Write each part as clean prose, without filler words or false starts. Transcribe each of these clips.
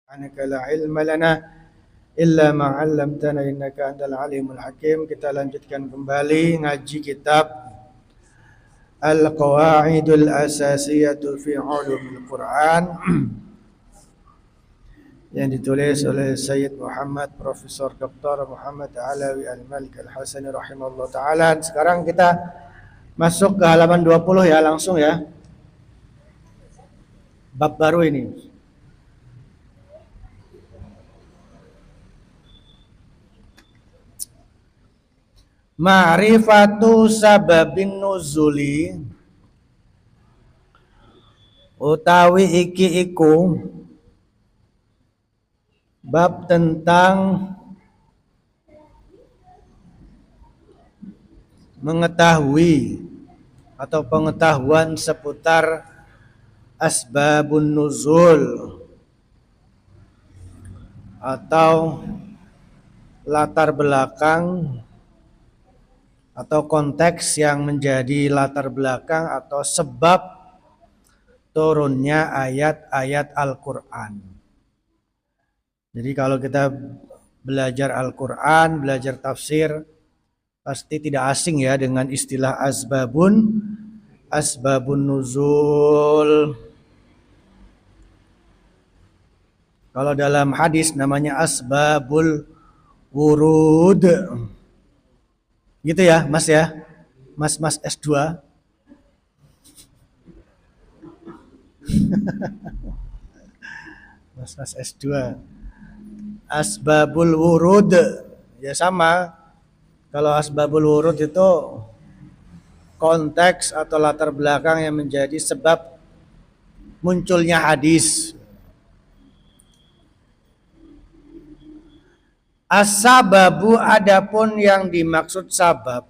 Subhanaka la ilma lana illa ma 'allamtana innaka antal alimul hakim. Kita lanjutkan kembali ngaji kitab Al-Qawaidul Asasiyatu fi Ulumil Quran yang ditulis oleh Sayyid Muhammad Profesor Dr. Muhammad Alawi Al-Malik Al-Hasani rahimahullah ta'ala. Sekarang kita masuk ke halaman 20 ya, langsung ya. Bab baru ini. Ma'rifatu sababin nuzuli utawi iki iku bab tentang mengetahui atau pengetahuan seputar asbabun nuzul atau latar belakang atau konteks yang menjadi latar belakang atau sebab turunnya ayat-ayat Al-Quran. Jadi kalau kita belajar Al-Quran, belajar tafsir, pasti tidak asing ya dengan istilah asbabun nuzul. Kalau dalam hadis namanya asbabul wurud. Gitu ya, Mas ya. Mas S2. Mas S2. Asbabul wurud. Ya sama. Kalau asbabul wurud itu konteks atau latar belakang yang menjadi sebab munculnya hadis. As-sababu adapun yang dimaksud sabab.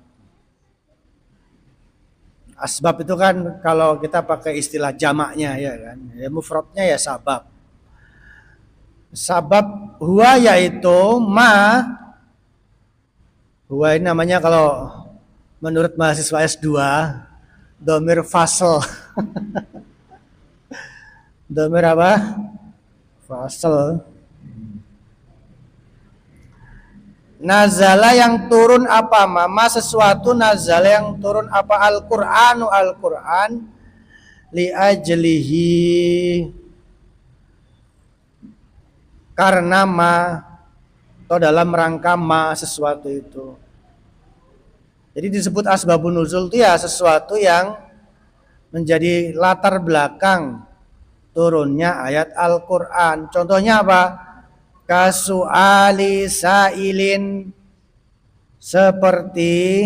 Asbab itu kan kalau kita pakai istilah jamaknya ya kan. Ya mufradnya ya sabab. Sabab huwa yaitu huwa ini namanya kalau menurut mahasiswa S2 dhamir fasl. Dhamir apa? Fasl. Nazala yang turun apa mama sesuatu nazala yang turun apa Al-Qur'an li ajlihi karena atau dalam rangka sesuatu itu. Jadi disebut asbabun nuzul itu ya sesuatu yang menjadi latar belakang turunnya ayat Al-Qur'an. Contohnya apa? Kasu'ali sa'ilin, seperti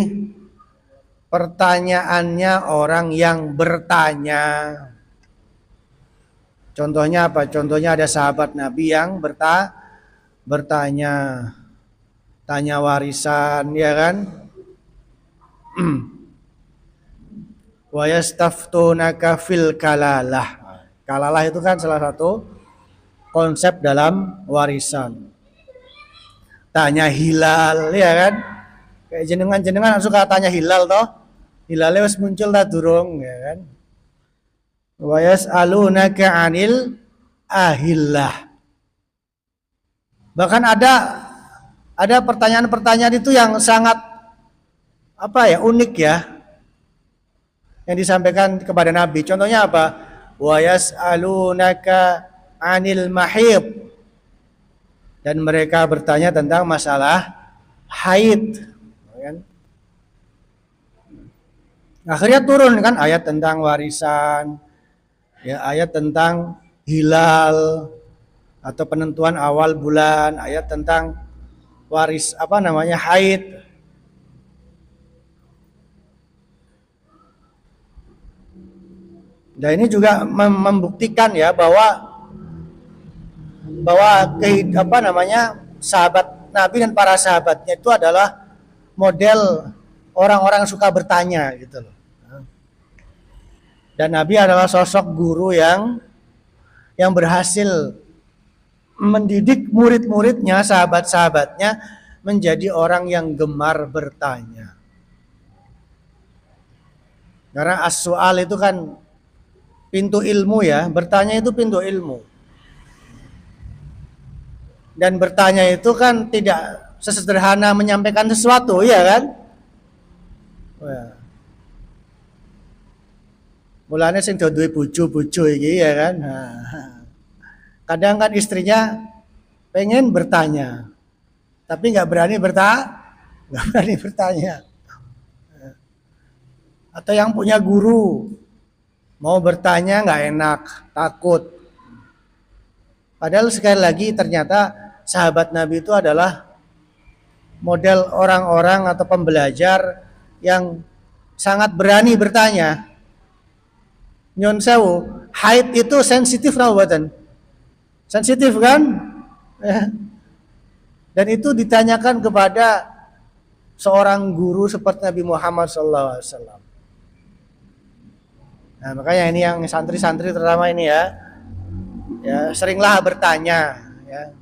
pertanyaannya orang yang bertanya. Contohnya apa? Contohnya ada sahabat Nabi yang bertanya, tanya warisan, ya kan? Wa yastaftunaka fil kalalah. Kalalah itu kan salah satu konsep dalam warisan. Tanya hilal, ya kan? Kayak jenengan suka tanya hilal toh? Hilalnya wis muncul tak durung, ya kan? Wa yas'alunaka 'anil ahillah. Bahkan ada pertanyaan-pertanyaan itu yang sangat unik ya. Yang disampaikan kepada Nabi. Contohnya apa? Wa yas'alunaka 'anil mahid, dan mereka bertanya tentang masalah haid. Akhirnya turun kan ayat tentang warisan, ya ayat tentang hilal atau penentuan awal bulan, ayat tentang haid. Dan ini juga membuktikan ya bahwa sahabat Nabi dan para sahabatnya itu adalah model orang-orang yang suka bertanya gitu loh. Dan Nabi adalah sosok guru yang berhasil mendidik murid-muridnya, sahabat-sahabatnya menjadi orang yang gemar bertanya. Karena as-su'al itu kan pintu ilmu ya, bertanya itu pintu ilmu. Dan bertanya itu kan tidak sesederhana menyampaikan sesuatu, ya kan? Wah. Mulanya sing do duwe bojo-bojo iki ya kan. Nah, kadang kan istrinya pengen bertanya, tapi nggak berani bertanya. Atau yang punya guru mau bertanya nggak enak, takut. Padahal sekali lagi ternyata sahabat Nabi itu adalah model orang-orang atau pembelajar yang sangat berani bertanya. Nyon sewu, haid itu sensitif rawatan. Sensitif kan? Ya. Dan itu ditanyakan kepada seorang guru seperti Nabi Muhammad SAW. Nah, makanya ini yang santri-santri terutama ini ya seringlah bertanya. Ya.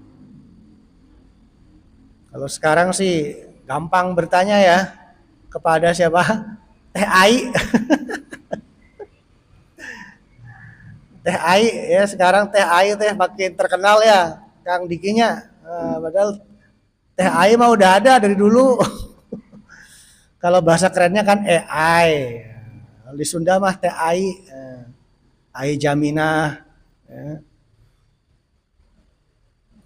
Kalau sekarang sih gampang bertanya ya kepada siapa? Teh Ai. Teh Ai ya sekarang Teh Ai teh makin terkenal ya Kang Dikinya. Padahal Teh Ai mah udah ada dari dulu. Kalau bahasa kerennya kan AI. Di Sunda mah Teh Ai, Ai Jaminah. Ya.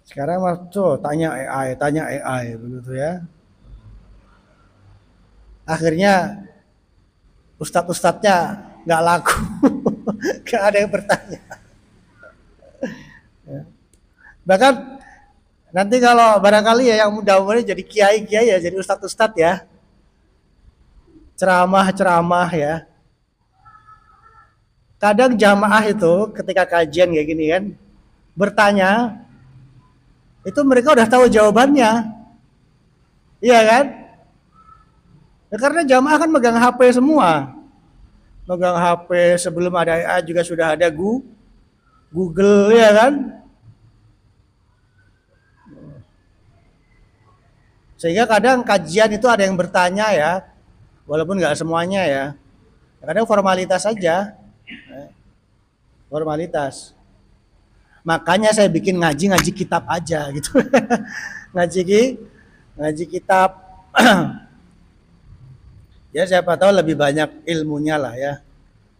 Sekarang mah tuh tanya AI begitu ya. Akhirnya ustadz-ustadznya nggak laku, nggak ada yang bertanya. Ya. Bahkan nanti kalau barangkali ya yang muda-mudi jadi kiai-kiai ya, jadi ustadz-ustadz ya, ceramah-ceramah ya. Kadang jamaah itu ketika kajian kayak gini kan, bertanya, itu mereka udah tahu jawabannya, iya kan? Ya, karena jamaah kan megang HP semua, megang HP sebelum ada AI juga sudah ada Google ya kan? Sehingga kadang kajian itu ada yang bertanya ya, walaupun nggak semuanya ya. Kadang formalitas saja, formalitas. Makanya saya bikin ngaji kitab aja gitu. ngaji kitab. Ya siapa tahu lebih banyak ilmunya lah ya.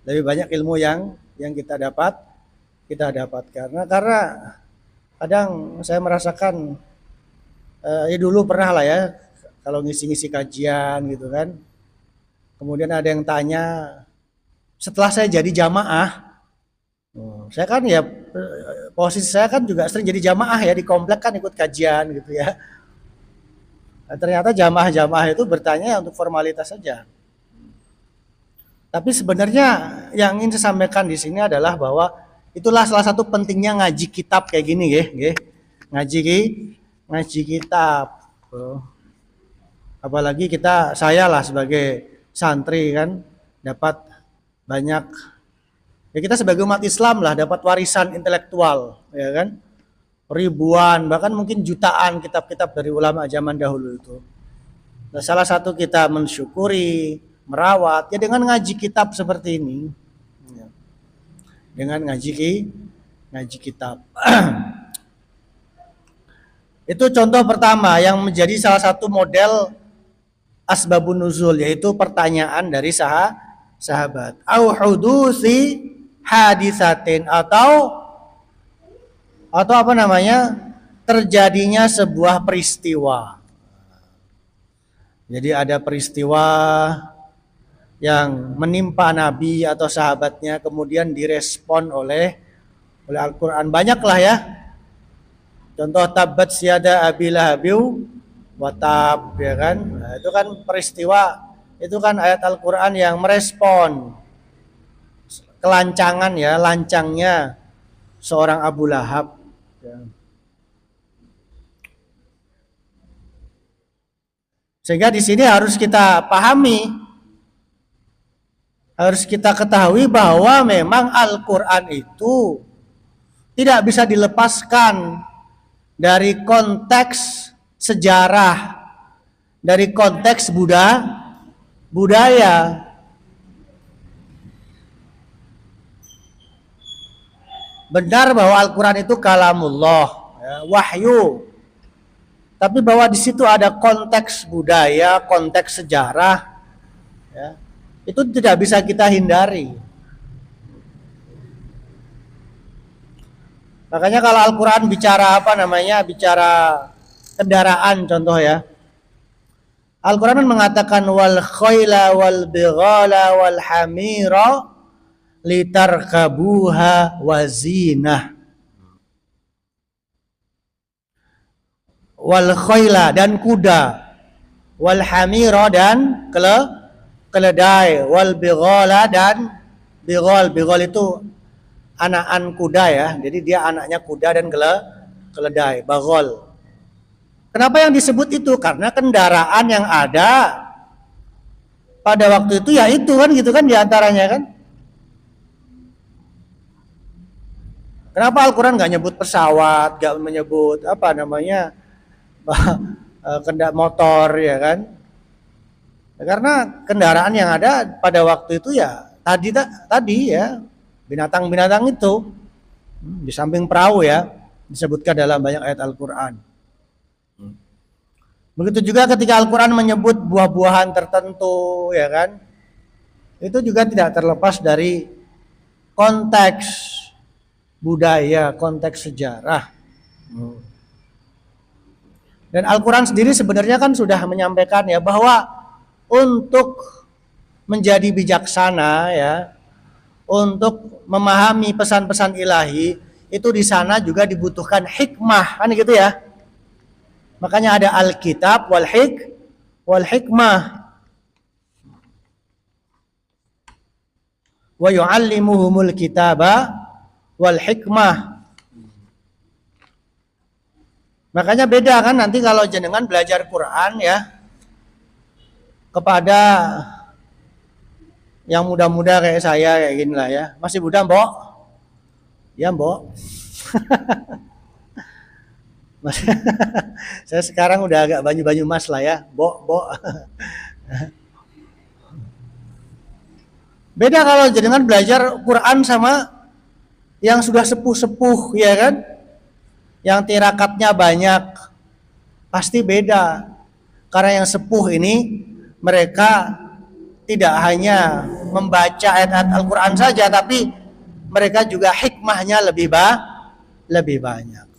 Lebih banyak ilmu yang kita dapat karena kadang saya merasakan ya dulu pernah lah ya kalau ngisi-ngisi kajian gitu kan. Kemudian ada yang tanya setelah saya jadi jamaah, saya kan ya posisi saya kan juga sering jadi jamaah ya di komplek kan ikut kajian gitu ya. Dan ternyata jamaah-jamaah itu bertanya untuk formalitas saja. Tapi sebenarnya yang ingin saya sampaikan di sini adalah bahwa itulah salah satu pentingnya ngaji kitab kayak gini ya. Ngaji kitab. Apalagi saya lah sebagai santri kan dapat banyak ya kita sebagai umat Islam lah dapat warisan intelektual ya kan ribuan bahkan mungkin jutaan kitab-kitab dari ulama zaman dahulu itu. Nah, salah satu kita mensyukuri merawat ya dengan ngaji kitab seperti ini ya. Dengan ngaji kitab. Itu contoh pertama yang menjadi salah satu model asbabun nuzul yaitu pertanyaan dari sahabat. Au hudusi hadisatin atau apa namanya? Terjadinya sebuah peristiwa. Jadi ada peristiwa yang menimpa Nabi atau sahabatnya kemudian direspon oleh Al-Qur'an. Banyaklah ya. Contoh tabat siada abi lahabiu watab ya kan. Nah, itu kan peristiwa itu kan ayat Al-Qur'an yang merespon kelancangan ya, lancangnya seorang Abu Lahab ya. Sehingga di sini harus kita pahami, harus kita ketahui bahwa memang Al-Qur'an itu tidak bisa dilepaskan dari konteks sejarah, dari konteks budaya. Benar bahwa Al-Quran itu kalamullah, ya, wahyu, Tapi bahwa di situ ada konteks budaya, konteks sejarah, ya, itu tidak bisa kita hindari. Makanya kalau Al-Quran bicara bicara kendaraan contoh ya. Al-Quran mengatakan wal khayla wal bighala wal hamira litarkabuha wazinah. Wal khayla dan kuda, wal hamira dan keledai, wal bighala dan bighal itu anakan kuda ya. Jadi dia anaknya kuda dan keledai, baghal. Kenapa yang disebut itu? Karena kendaraan yang ada pada waktu itu ya itu kan gitu kan diantaranya kan. Kenapa Al-Quran nggak nyebut pesawat, nggak menyebut motor ya kan? Ya, karena kendaraan yang ada pada waktu itu ya tadi ya binatang-binatang itu di samping perahu ya disebutkan dalam banyak ayat Al-Quran. Begitu juga ketika Al-Quran menyebut buah-buahan tertentu ya kan, itu juga tidak terlepas dari konteks budaya, konteks sejarah. Dan Al-Quran sendiri sebenarnya kan sudah menyampaikan ya bahwa untuk menjadi bijaksana ya, untuk memahami pesan-pesan ilahi itu di sana juga dibutuhkan hikmah kan gitu ya. Makanya ada Alkitab wal hikmah. Wa yu'allimuhumul kitaba wal hikmah. Makanya beda kan nanti kalau jenengan belajar Quran ya kepada yang muda-muda kayak saya kayak gini lah ya. Masih muda, Mbok? Ya, Mbok. Saya sekarang udah agak banyu-banyu mas lah ya, Mbok. Beda kalau jenengan belajar Quran sama yang sudah sepuh-sepuh ya kan, yang tirakatnya banyak, pasti beda. Karena yang sepuh ini mereka tidak hanya membaca ayat-ayat Al-Quran saja, tapi mereka juga hikmahnya lebih banyak.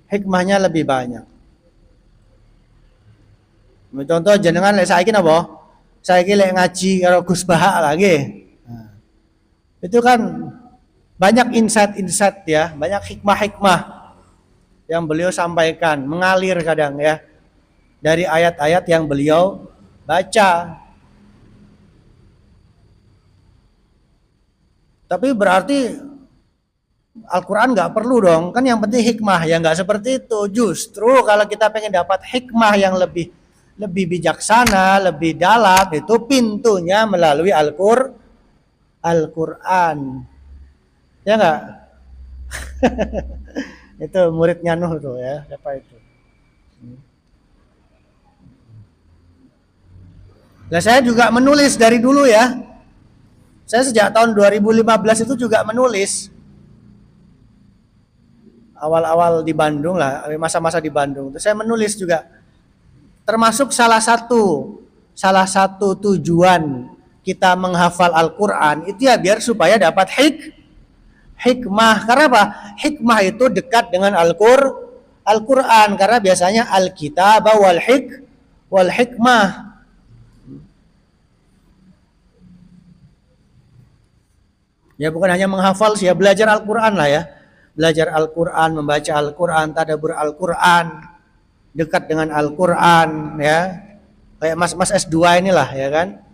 Hikmahnya lebih banyak. Contoh jenengan lek saiki napa? Saiki lek ngaji karo Gus Bahak lagi. Nah, itu kan banyak insight ya, banyak hikmah-hikmah yang beliau sampaikan, mengalir kadang ya dari ayat-ayat yang beliau baca. Tapi berarti Al-Quran nggak perlu dong, kan yang penting hikmah, ya nggak seperti itu. Justru kalau kita pengen dapat hikmah yang lebih bijaksana, lebih dalam, itu pintunya melalui Al-Quran. Ya nggak? Itu muridnya Nuh tuh ya, siapa itu? Nah, saya juga menulis dari dulu ya. Saya sejak tahun 2015 itu juga menulis. Awal-awal di Bandung lah, masa-masa di Bandung. Terus saya menulis juga. Termasuk salah satu tujuan kita menghafal Al-Quran itu ya biar supaya dapat hikmah. Karena apa? Hikmah itu dekat dengan Al-Quran. Karena biasanya Al-Kitab wal hikmah. Ya bukan hanya menghafal sih ya, belajar Al-Quran lah ya. Belajar Al-Quran, membaca Al-Quran, tadabbur Al-Quran, dekat dengan Al-Quran ya. Kayak mas S2 inilah ya kan.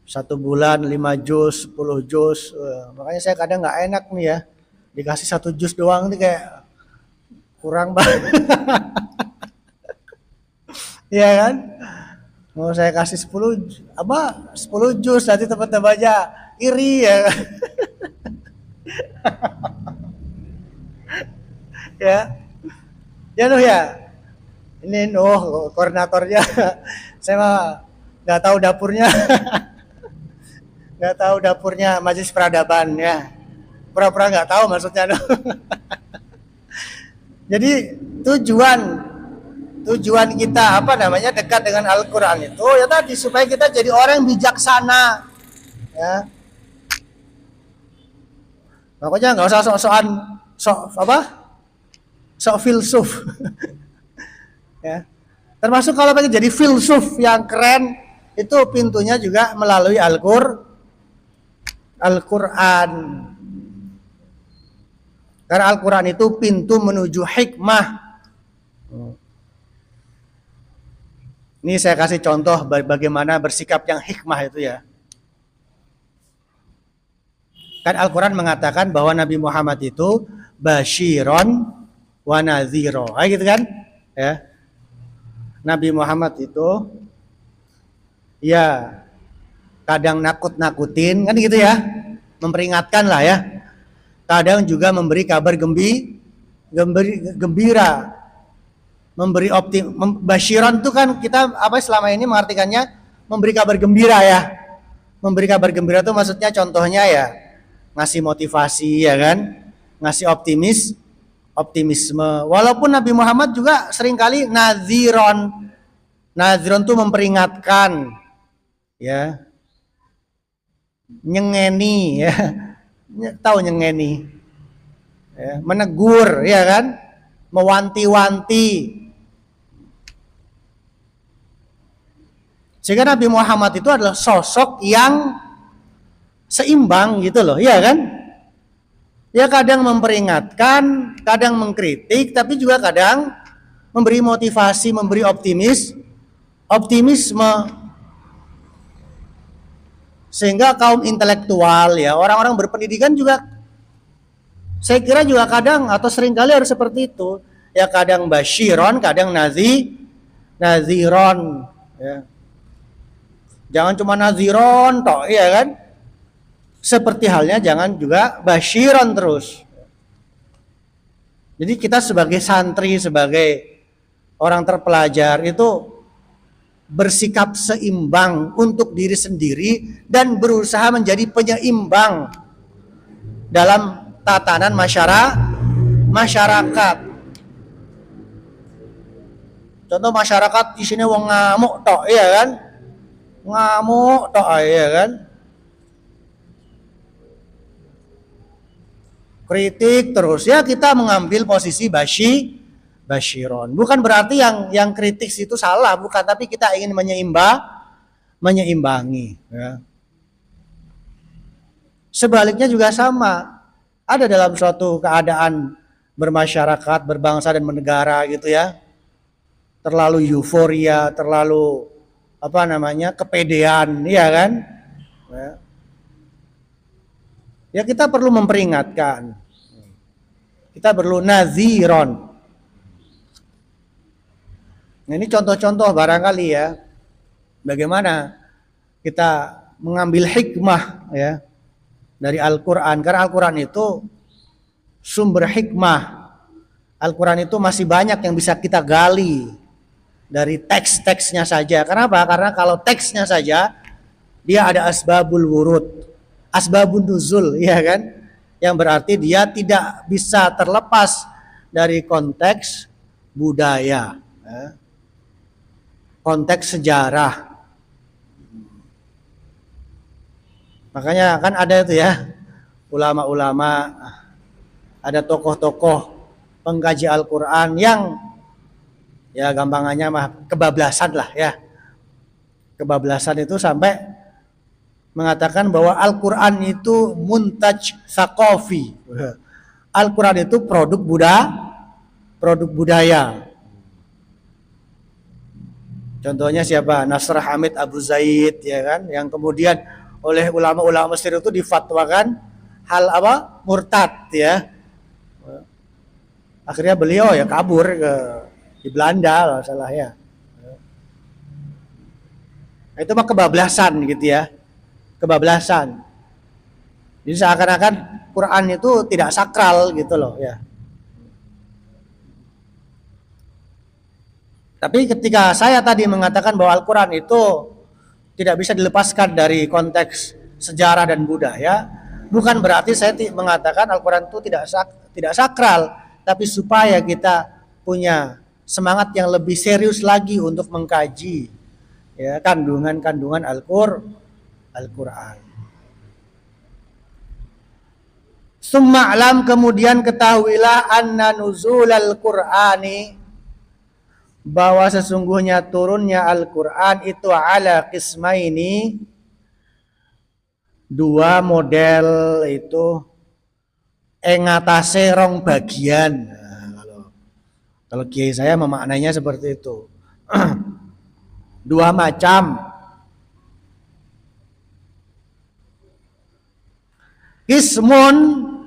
1 bulan 5 juz, 10 juz. Makanya saya kadang nggak enak nih ya. Dikasih 1 juz doang nih kayak kurang banget. Iya kan? Mau saya kasih 10 juz nanti teman-temannya iri ya. Ya Nuh ya. Ini Nuh koordinatornya. Saya mah nggak tahu dapurnya. Nggak tahu dapurnya Majelis Peradaban ya. Pura-pura nggak tahu maksudnya Nuh. Jadi tujuan tujuan kita dekat dengan Al-Quran itu ya tadi supaya kita jadi orang yang bijaksana, ya. Pokoknya nggak usah sok-sokan sok filsuf. Ya. Termasuk kalau pengen jadi filsuf yang keren itu pintunya juga melalui Al-Quran. Karena Al-Quran itu pintu menuju hikmah. Ini saya kasih contoh bagaimana bersikap yang hikmah itu ya. Kan Al-Quran mengatakan bahwa Nabi Muhammad itu basyiron wa nadhiro. Gitu kan? Ya. Nabi Muhammad itu ya kadang nakut-nakutin kan gitu ya. Memperingatkan lah ya. Kadang juga memberi kabar gembira. Memberi basyiron itu kan kita selama ini mengartikannya memberi kabar gembira ya. Memberi kabar gembira itu maksudnya contohnya ya ngasih motivasi ya kan, ngasih optimisme. Walaupun Nabi Muhammad juga seringkali nadhiron itu memperingatkan, ya, nyengeni ya, tahu nyengeni, ya, menegur ya kan, mewanti-wanti. Sehingga Nabi Muhammad itu adalah sosok yang seimbang gitu loh, iya kan? Ya kadang memperingatkan, kadang mengkritik, tapi juga kadang memberi motivasi, memberi optimisme. Sehingga kaum intelektual ya, orang-orang berpendidikan juga saya kira juga kadang atau seringkali harus seperti itu. Ya kadang basyiron, kadang nadhiron ya. Jangan cuma nadhiron toh, iya kan? Seperti halnya jangan juga basyiron terus. Jadi kita sebagai santri, sebagai orang terpelajar itu bersikap seimbang untuk diri sendiri dan berusaha menjadi penyeimbang dalam tatanan masyarakat. Contoh masyarakat di sini wong ngamuk tok, iya kan? Ngamuk tok, iya kan? Kritik terus ya, kita mengambil posisi basyiron. Bukan berarti yang kritik itu salah, bukan, tapi kita ingin menyeimbangi ya. Sebaliknya juga sama. Ada dalam suatu keadaan bermasyarakat, berbangsa dan bernegara gitu ya. Terlalu euforia, terlalu kepedean, ya kan? Ya. Ya kita perlu memperingatkan. Kita perlu nadhiron. Nah, ini contoh-contoh barangkali ya. Bagaimana kita mengambil hikmah ya dari Al-Quran. Karena Al-Quran itu sumber hikmah. Al-Quran itu masih banyak yang bisa kita gali dari teks-teksnya saja. Kenapa? Karena kalau teksnya saja dia ada asbabul wurud, asbabun nuzul, ya kan? Yang berarti dia tidak bisa terlepas dari konteks budaya, ya. Konteks sejarah. Makanya kan ada itu ya, ulama-ulama, ada tokoh-tokoh pengkaji Al-Quran yang ya gampangannya mah kebablasan lah ya. Kebablasan itu sampai mengatakan bahwa Al-Quran itu muntaj tsaqafi. Al-Quran itu produk budaya. Contohnya siapa? Nasr Hamid Abu Zaid ya kan, yang kemudian oleh ulama-ulama Mesir itu difatwakan hal murtad ya. Akhirnya beliau ya kabur di Belanda kalau salah ya. Nah, itu mah kebablasan gitu ya. Kebablasan. Jadi seakan-akan Quran itu tidak sakral gitu loh ya. Tapi ketika saya tadi mengatakan bahwa Al-Quran itu tidak bisa dilepaskan dari konteks sejarah dan budaya, bukan berarti saya mengatakan Al-Quran itu tidak sakral. tapi supaya kita punya semangat yang lebih serius lagi untuk mengkaji ya kandungan-kandungan Al-Qur'an. Summa alam, kemudian ketahuilah anna nuzulal Qur'ani, bahwa sesungguhnya turunnya Al-Qur'an itu ala qismaini, dua model itu engatase rong bagian. Nah, kalau kiai saya memaknainya seperti itu. Dua macam. Qismun,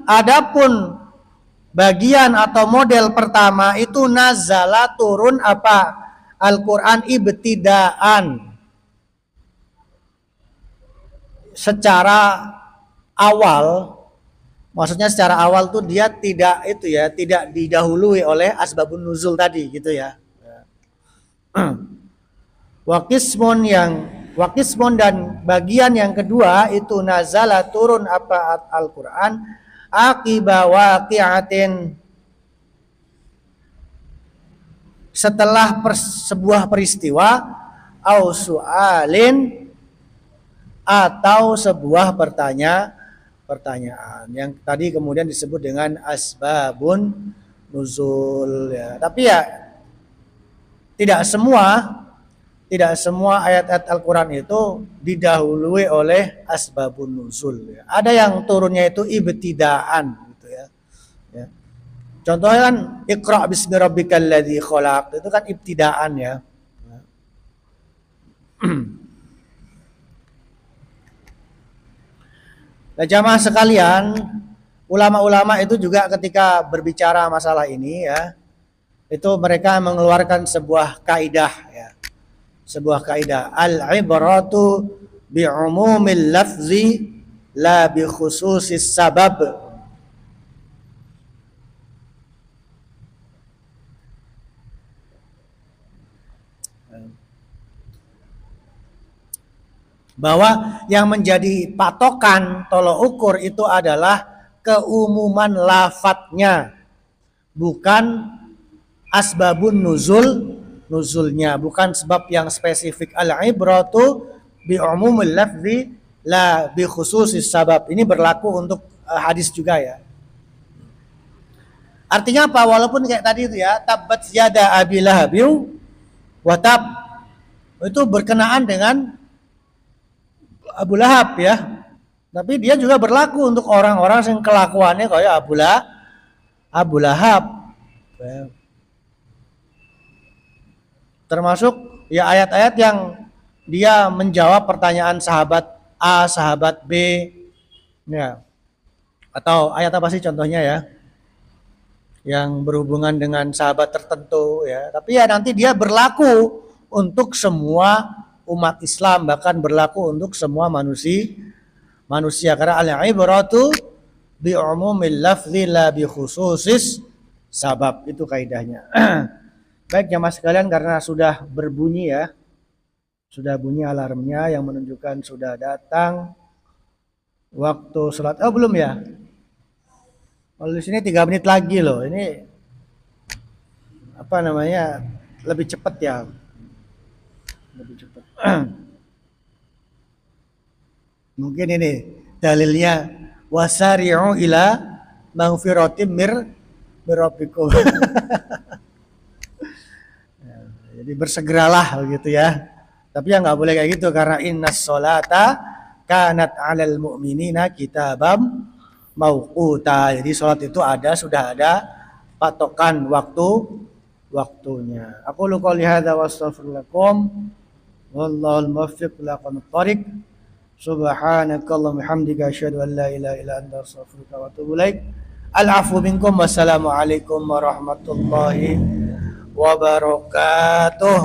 adapun bagian atau model pertama itu nazala, turun apa? Al-Qur'an ibtidaan, secara awal. Maksudnya secara awal tuh dia tidak itu ya, tidak didahului oleh asbabun nuzul tadi gitu ya. Wakismun dan bagian yang kedua itu nazala, turun apa Al-Qur'an akiba waqi'atin, setelah sebuah peristiwa, au su'alin, atau sebuah pertanyaan yang tadi kemudian disebut dengan asbabun nuzul ya. Tapi ya tidak semua ayat-ayat Al-Qur'an itu didahului oleh asbabun nuzul ya. Ada yang turunnya itu ibtidaan gitu ya. Ya. Contohnya kan Iqra bismi rabbikal ladzi khalaq, itu kan ibtidaan ya. Nah, jamaah sekalian, ulama-ulama itu juga ketika berbicara masalah ini ya, itu mereka mengeluarkan sebuah kaidah ya. Sebuah kaidah, al-ibratu bi'umumil lafzi la bi khususis sabab. Bahwa yang menjadi patokan tolok ukur itu adalah keumuman lafadznya, bukan asbabun nuzulnya, bukan sebab yang spesifik. Al-ibratu bi umumil lafzi la bi khususis sabab. Ini berlaku untuk hadis juga ya. Artinya apa? Walaupun kayak tadi itu ya, tabbat yada abi lahabin wa tab, itu berkenaan dengan Abu Lahab ya, tapi dia juga berlaku untuk orang-orang yang kelakuannya kayak Abu Lahab. Termasuk ya ayat-ayat yang dia menjawab pertanyaan sahabat A, sahabat B, ya. Atau ayat apa sih contohnya ya? Yang berhubungan dengan sahabat tertentu ya. Tapi ya nanti dia berlaku untuk semua umat Islam, bahkan berlaku untuk semua manusia karena al-ibratu bi umumil lafzi la bi khususis sabab, itu kaidahnya. Baik jamaah sekalian, karena sudah berbunyi ya, sudah bunyi alarmnya yang menunjukkan sudah datang waktu sholat. Oh belum ya? Kalau di sini 3 menit lagi loh. Ini apa namanya, lebih cepat ya, lebih cepat. Mungkin ini dalilnya wasari'u ila maghfiratin mir rabbikum. Jadi bersegeralah begitu ya. Tapi ya nggak boleh kayak gitu, karena innas sholata kanat 'alal mu'minina kitabam mauquta. Jadi sholat itu sudah ada patokan waktunya. Aku lu qouli hadza wa astaghfirullakum wallahul muwaffiq ila aqwamit thoriq. Subhanakallahumma hamdika asyhadu an la ilaha illa anta astaghfiruka wa atubu ilaik. Al-'afwu minkum, wassalamu alaikum warahmatullahi wabarakatuh.